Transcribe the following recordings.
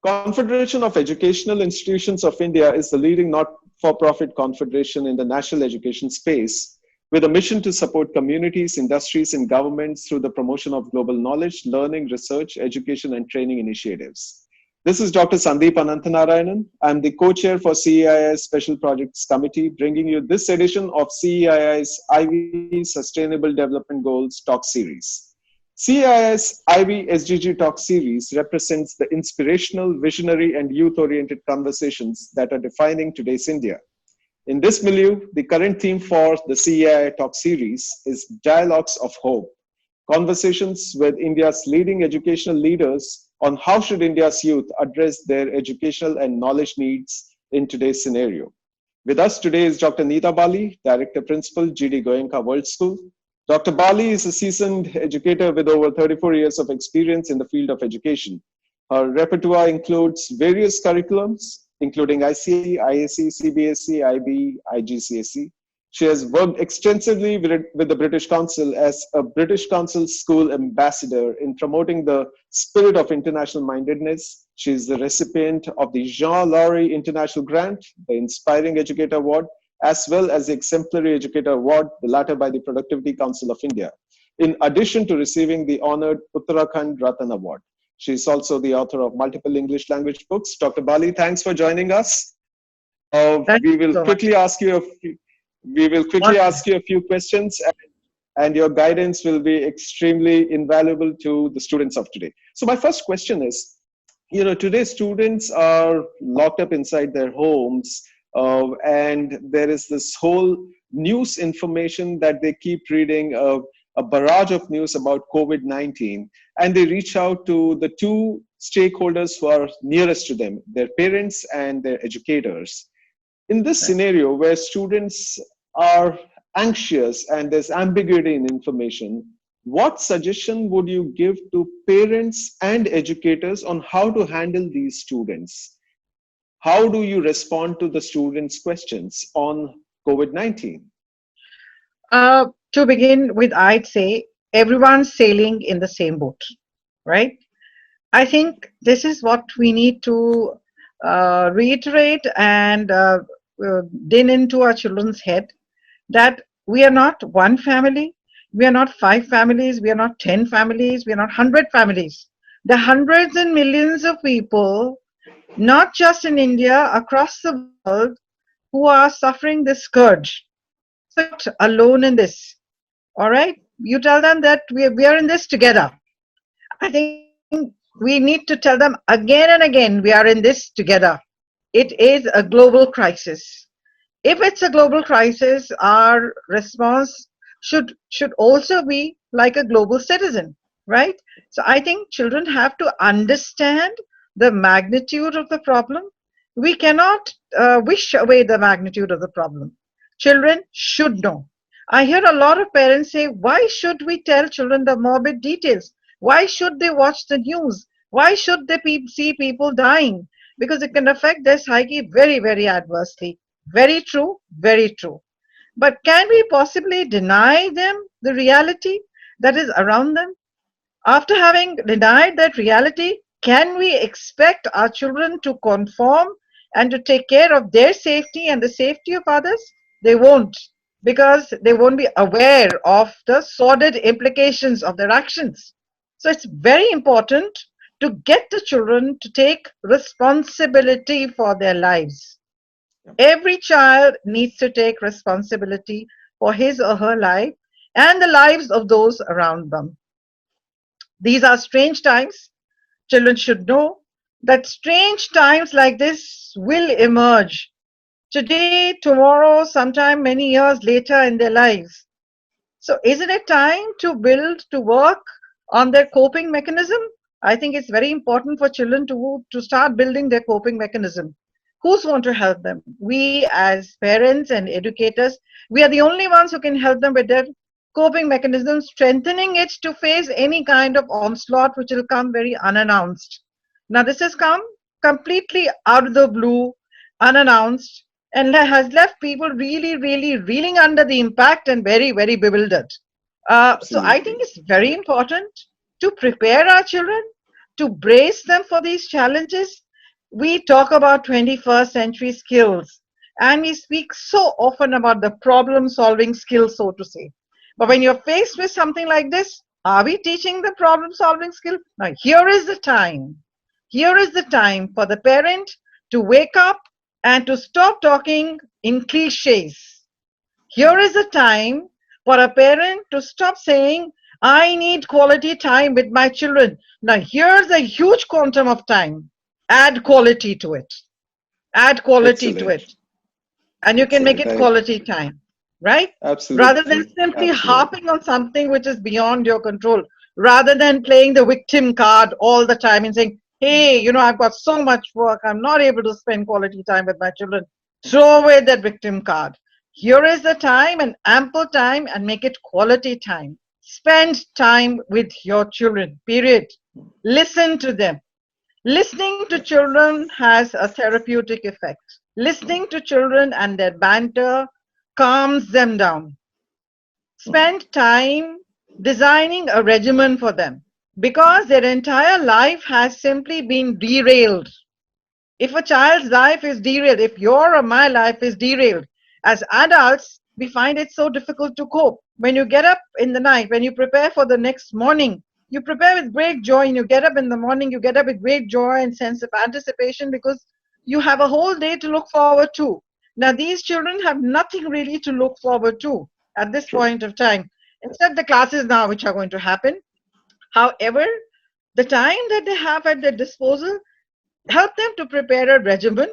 Confederation of Educational Institutions of India is the leading not-for-profit confederation in the national education space, with a mission to support communities, industries, and governments through the promotion of global knowledge, learning, research, education, and training initiatives. This is Dr. Sandeep Ananthanarayanan. I'm the co-chair for CEII's Special Projects Committee, bringing you this edition of CEII's IVY Sustainable Development Goals Talk Series. CEII's IVY SDG Talk Series represents the inspirational, visionary, and youth-oriented conversations that are defining today's India. In this milieu, the current theme for the CEII Talk Series is Dialogues of Hope, conversations with India's leading educational leaders on how should India's youth address their educational and knowledge needs in today's scenario. With us today is Dr.Neeta Bali, Director Principal, GD Goenka World School. Dr. Bali is a seasoned educator with over 34 years of experience in the field of education. Her repertoire includes various curriculums, including ICSE, IAC, CBSE, IB, IGCSE. She has worked extensively with the British Council as a British Council School Ambassador in promoting the spirit of international mindedness. She is the recipient of the Jean Laurie International Grant, the Inspiring Educator Award, as well as the Exemplary Educator Award, the latter by the Productivity Council of India, in addition to receiving the honored Uttarakhand Ratan Award. She is also the author of multiple English language books. Dr. Bali, thanks for joining us. We will quickly ask you a few questions, and your guidance will be extremely invaluable to the students of today. So my first question is, today students are locked up inside their homes, and there is this whole news information that they keep reading, a barrage of news about COVID-19, and they reach out to the two stakeholders who are nearest to them, their parents and their educators. In this scenario where students are anxious and there's ambiguity in information, what suggestion would you give to parents and educators on how to handle these students? How do you respond to the students' questions on COVID-19? To begin with, I'd say everyone's sailing in the same boat, right? I think this is what we need to reiterate and din into our children's head, that we are not one family, we are not 5 families, we are not 10 families, we are not 100 families. There are hundreds and millions of people, not just in India, across the world, who are suffering this scourge. So you're not alone in this. All right? You tell them that we are in this together. I think we need to tell them again and again, we are in this together. It is a global crisis. If it's a global crisis, our response should also be like a global citizen, right? So I think children have to understand the magnitude of the problem. We cannot wish away the magnitude of the problem. Children should know. I hear a lot of parents say, why should we tell children the morbid details? Why should they watch the news? Why should they see people dying? Because it can affect their psyche very, very adversely. Very true, very true. But can we possibly deny them the reality that is around them? After having denied that reality, can we expect our children to conform and to take care of their safety and the safety of others? They won't, because they won't be aware of the sordid implications of their actions. So it's very important to get the children to take responsibility for their lives. Every child needs to take responsibility for his or her life and the lives of those around them. These are strange times. Children should know that strange times like this will emerge today, tomorrow, sometime many years later in their lives. So isn't it time to work on their coping mechanism? I think it's very important for children to start building their coping mechanism. Who's going to help them? We as parents and educators, we are the only ones who can help them with their coping mechanism, strengthening it to face any kind of onslaught which will come very unannounced. Now this has come completely out of the blue, unannounced, and has left people really, really reeling under the impact and very, very bewildered. So I think it's very important to prepare our children, to brace them for these challenges, we talk about 21st century skills and we speak so often about the problem solving skills, so to say. But when you're faced with something like this, are we teaching the problem solving skill? Now, here is the time. Here is the time for the parent to wake up and to stop talking in cliches. Here is the time for a parent to stop saying, I need quality time with my children. Now, here's a huge quantum of time. Add quality to it. Add quality to Excellent. it. And you can make Excellent. it quality time, right? Rather than Absolutely. simply Absolutely. harping on something which is beyond your control, rather than playing the victim card all the time and saying, hey, I've got so much work, I'm not able to spend quality time with my children. Throw away that victim card. Here is the time and ample time and make it quality time. Spend time with your children, period. Listen to them. Listening to children has a therapeutic effect. Listening to children and their banter calms them down. Spend time designing a regimen for them because their entire life has simply been derailed. If a child's life is derailed, if your or my life is derailed, as adults, we find it so difficult to cope. When you get up in the night, when you prepare for the next morning, you prepare with great joy and you get up in the morning, you get up with great joy and sense of anticipation because you have a whole day to look forward to. Now, these children have nothing really to look forward to at this True. point of time, except the classes now which are going to happen. However, the time that they have at their disposal, help them to prepare a regimen.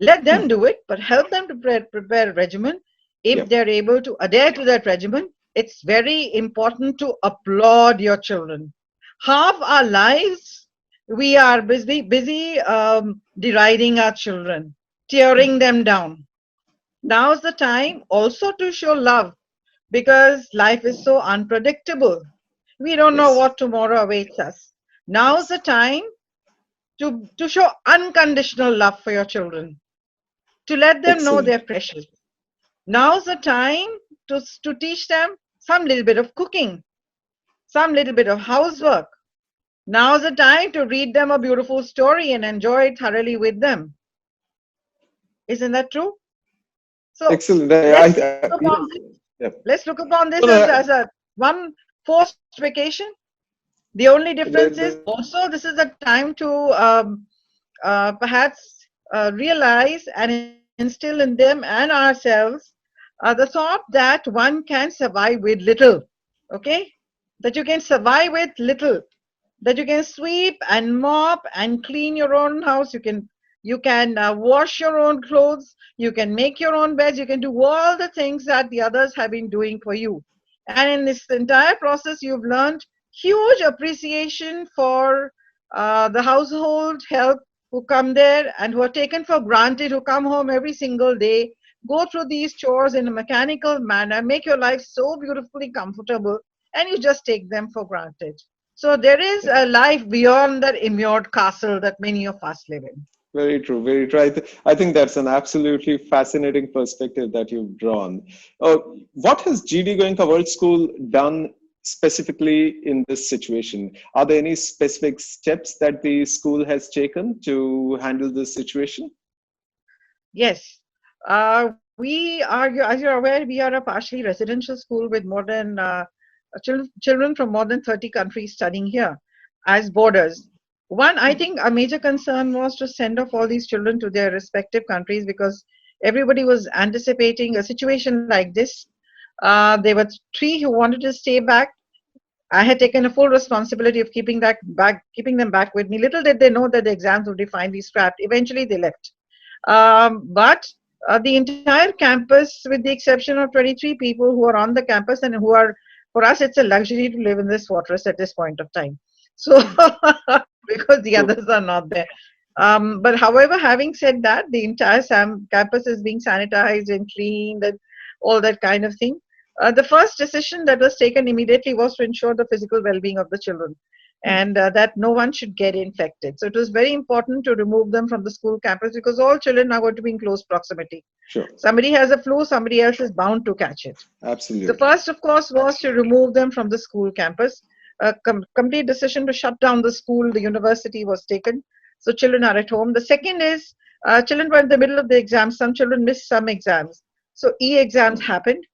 Let them do it, but help them to prepare a regimen. If Yep. they're able to adhere to that regimen, it's very important to applaud your children. Half our lives, we are busy deriding our children, tearing them down. Now's the time also to show love because life is so unpredictable. We don't know Yes. what tomorrow awaits us. Now's Yes. the time to show unconditional love for your children, to let them know Excellent. they're precious. Now's the time to teach them some little bit of cooking, some little bit of housework. Now's the time to read them a beautiful story and enjoy it thoroughly with them. Isn't that true? So Excellent. let's look upon this. Yep. Let's look upon No, this no, as a one forced vacation. The only difference is the, also this is a time to perhaps realize and instill in them and ourselves the thought that one can survive with little, okay? That you can survive with little, that you can sweep and mop and clean your own house. You can wash your own clothes. You can make your own beds. You can do all the things that the others have been doing for you. And in this entire process, you've learned huge appreciation for the household help who come there and who are taken for granted, who come home every single day, go through these chores in a mechanical manner, make your life so beautifully comfortable, and you just take them for granted. So there is a life beyond that immured castle that many of us live in. very true. Very true. I think that's an absolutely fascinating perspective that you've drawn. What has GD Goenka World School done specifically in this situation? Are there any specific steps that the school has taken to handle this situation? Yes. We are, as you're aware, we are a partially residential school with more than children from more than 30 countries studying here as boarders. One, I think a major concern was to send off all these children to their respective countries because everybody was anticipating a situation like this. There were three who wanted to stay back. I had taken a full responsibility of keeping them back with me. Little did they know that the exams would be finally scrapped. Eventually, they left. But the entire campus, with the exception of 23 people who are on the campus and who are, for us, it's a luxury to live in this fortress at this point of time. So, because the True. others are not there. But however, having said that, the entire campus is being sanitized and cleaned and all that kind of thing. The first decision that was taken immediately was to ensure the physical well-being of the children and that no one should get infected. So it was very important to remove them from the school campus because all children are going to be in close proximity. Sure. Somebody has a flu, somebody else is bound to catch it. The Absolutely. first, of course, was to remove them from the school campus. A complete decision to shut down the school, the university was taken. So children are at home. The second is children were in the middle of the exams. Some children missed some exams. So e-exams happened.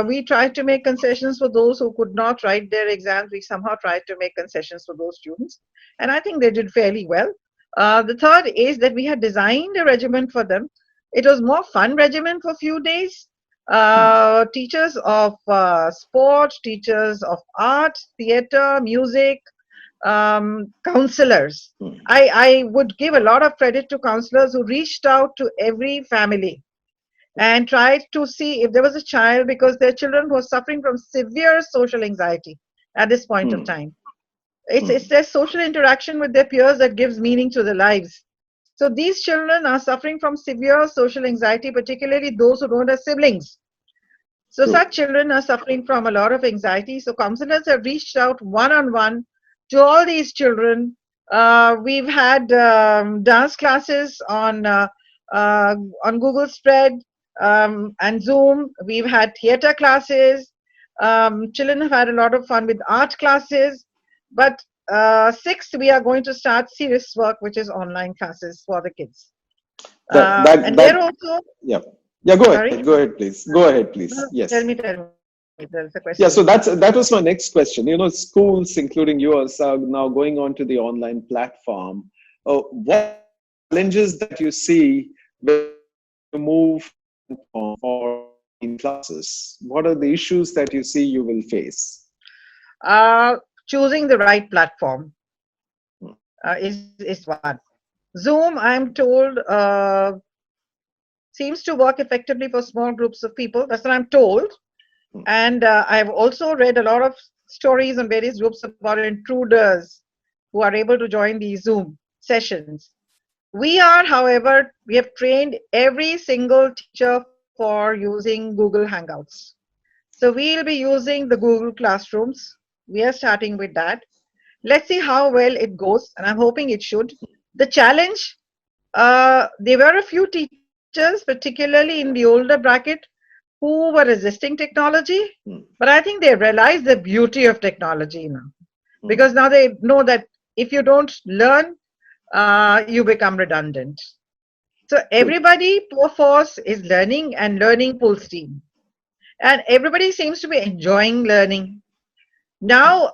We tried to make concessions for those who could not write their exams. We somehow tried to make concessions for those students. And I think they did fairly well. The third is that we had designed a regimen for them. It was more fun regimen for a few days. Teachers of sport, teachers of art, theater, music, counselors. I would give a lot of credit to counselors who reached out to every family and tried to see if there was a child, because their children were suffering from severe social anxiety at this point of time. It's their social interaction with their peers that gives meaning to their lives. So these children are suffering from severe social anxiety, particularly those who don't have siblings. So such children are suffering from a lot of anxiety. So counselors have reached out one-on-one to all these children. We've had dance classes on Google Spread and Zoom. We've had theater classes. Children have had a lot of fun with art classes. But sixth, we are going to start serious work, which is online classes for the kids. And they're also... Yeah. Yeah, go ahead. Go ahead, please. Go ahead, please. No, Yes. Tell me. There's a question. Yeah, so that was my next question. You know, schools, including yours, are now going on to the online platform. What challenges that you see when you move for in classes? What are the issues that you see you will face? Choosing the right platform is one. Zoom, I'm told, seems to work effectively for small groups of people. That's what I'm told. And I've also read a lot of stories on various groups about intruders who are able to join these Zoom sessions. We are, however, we have trained every single teacher for using Google Hangouts. So we'll be using the Google Classrooms. We are starting with that. Let's see how well it goes, and I'm hoping it should. The challenge, there were a few teachers, particularly in the older bracket, who were resisting technology, but I think they realize the beauty of technology now, because now they know that if you don't learn, you become redundant. So everybody, perforce, is learning, and learning full steam. And everybody seems to be enjoying learning. Now,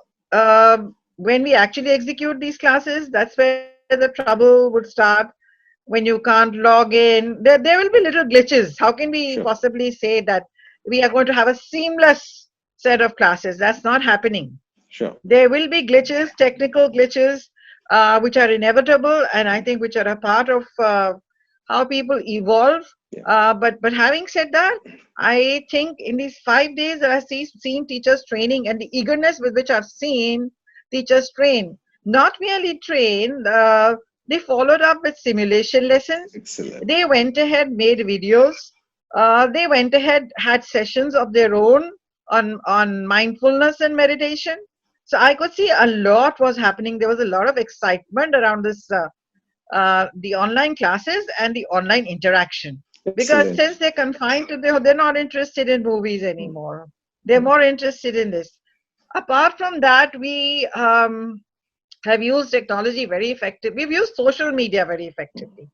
when we actually execute these classes, that's where the trouble would start. When you can't log in, there will be little glitches. How can we possibly say that we are going to have a seamless set of classes? That's not happening. There will be glitches, technical glitches, which are inevitable, and I think which are a part of how people evolve. But having said that, I think in these 5 days that I've seen teachers training, and the eagerness with which I've seen teachers train, not merely train, they followed up with simulation lessons. Excellent. They went ahead, made videos. They went ahead, had sessions of their own on mindfulness and meditation. So I could see a lot was happening. There was a lot of excitement around this, the online classes and the online interaction. Because since they're confined to they're not interested in movies anymore. They're more interested in this. Apart from that, we have used technology very effectively. We've used social media very effectively.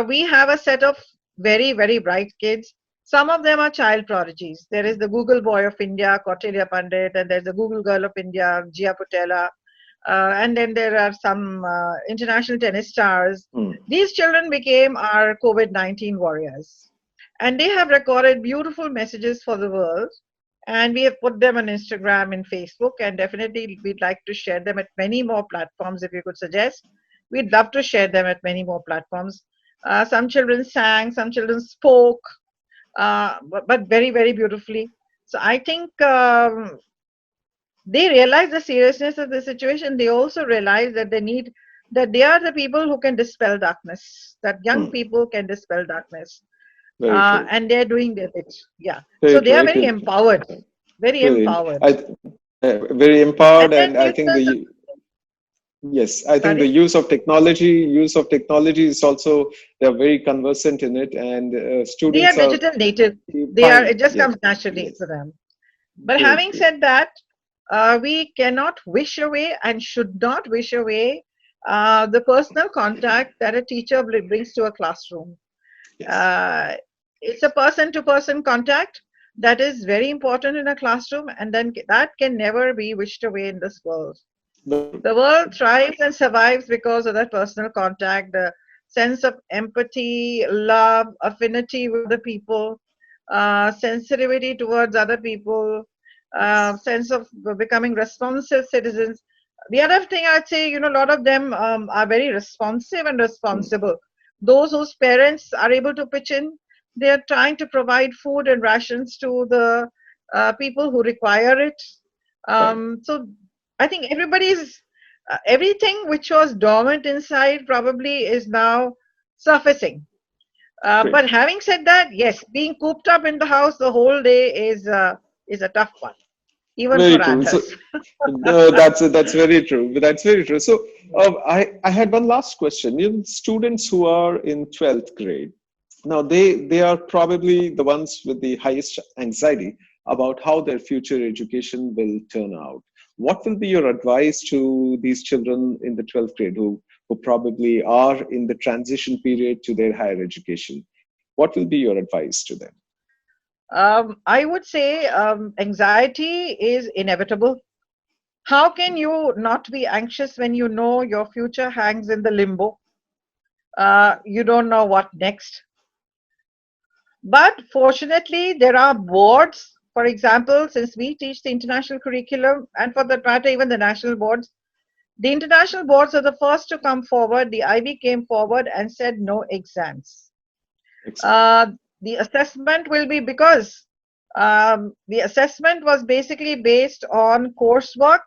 We have a set of very, very bright kids. Some of them are child prodigies. There is the Google Boy of India, Kautilya Pandit, and there's the Google Girl of India, Jia Putela. And then there are some international tennis stars. These children became our COVID-19 warriors. And they have recorded beautiful messages for the world. And we have put them on Instagram and Facebook, and definitely we'd like to share them at many more platforms if you could suggest. We'd love to share them at many more platforms. Some children sang, some children spoke, but very, very beautifully. So I think they realize the seriousness of the situation. They also realize that they are the people who can dispel darkness, that young people can dispel darkness. And they're doing their bit. Yeah. So they are very empowered. Very empowered. Very empowered, and I think the use of technology is also, they're very conversant in it, and students they are digital native. It just comes naturally for them. But having said that, we cannot wish away and should not wish away the personal contact that a teacher brings to a classroom. Yes. Uh, it's a person-to-person contact that is very important in a classroom, and then that can never be wished away in this world. The world thrives and survives because of that personal contact, the sense of empathy, love, affinity with other people, sensitivity towards other people, Yes. sense of becoming responsive citizens. The other thing I'd say, a lot of them are very responsive and Mm. responsible. Those whose parents are able to pitch in, they're trying to provide food and rations to the people who require it. Right. So I think everything which was dormant inside probably is now surfacing. Great. But having said that, yes, being cooped up in the house the whole day is a tough one, even Very for true. So, adults. no, that's very true. That's very true. So, I had one last question. Students who are in 12th grade, now they are probably the ones with the highest anxiety about how their future education will turn out. What will be your advice to these children in the 12th grade who probably are in the transition period to their higher education? What will be your advice to them? I would say anxiety is inevitable. How can you not be anxious when you know your future hangs in the limbo? You don't know what next. But fortunately, there are boards. For example, since we teach the international curriculum, and for that matter, even the national boards, the international boards are the first to come forward. The IB came forward and said no exams. Excellent. Uh, the assessment will be because the assessment was basically based on coursework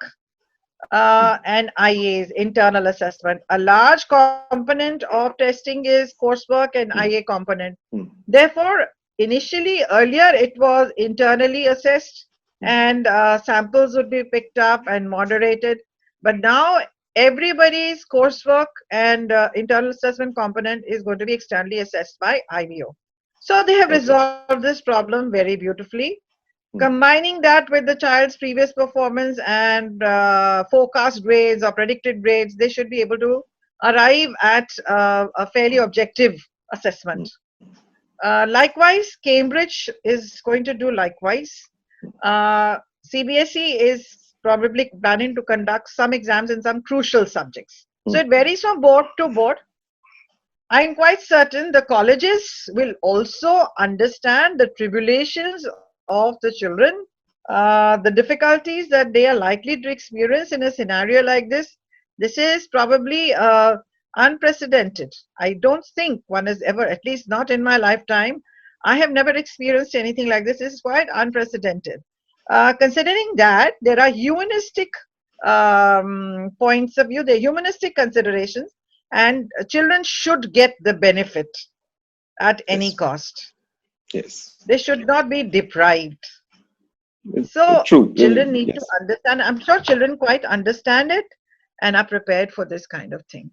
Mm. and IA's internal assessment. A large component of testing is coursework and IA Mm. component. Mm. Therefore, initially, earlier it was internally assessed Mm. and samples would be picked up and moderated. But now everybody's coursework and internal assessment component is going to be externally assessed by IBO. So they have Okay. resolved this problem very beautifully, Mm. combining that with the child's previous performance and forecast grades or predicted grades. They should be able to arrive at a fairly objective assessment. Mm. Likewise, Cambridge is going to do likewise. CBSE is probably planning to conduct some exams in some crucial subjects. So Mm. it varies from board to board. I'm quite certain the colleges will also understand the tribulations of the children, the difficulties that they are likely to experience in a scenario like this. This is probably unprecedented. I don't think one has ever, at least not in my lifetime, I have never experienced anything like this. This is quite unprecedented. Considering that there are humanistic points of view, there are humanistic considerations, and children should get the benefit at any Yes. cost. Yes. They should not be deprived. So True. children need to Yes. understand. I'm sure children quite understand it and are prepared for this kind of thing.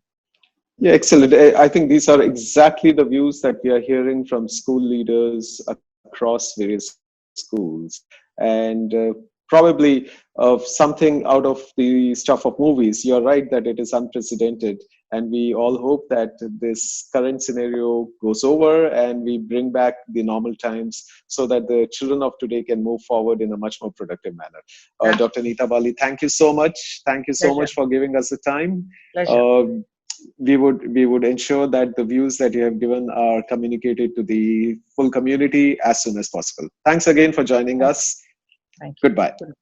Yeah, excellent. I think these are exactly the views that we are hearing from school leaders across various schools. And probably something out of the stuff of movies. You're right that it is unprecedented. And we all hope that this current scenario goes over and we bring back the normal times so that the children of today can move forward in a much more productive manner. Yeah, Dr. Neeta Bali, thank you so much. Thank you so pleasure, much for giving us the time. pleasure. Uh, we would ensure that the views that you have given are communicated to the full community as soon as possible. Thanks again for joining Thank us. thank you. Goodbye. Good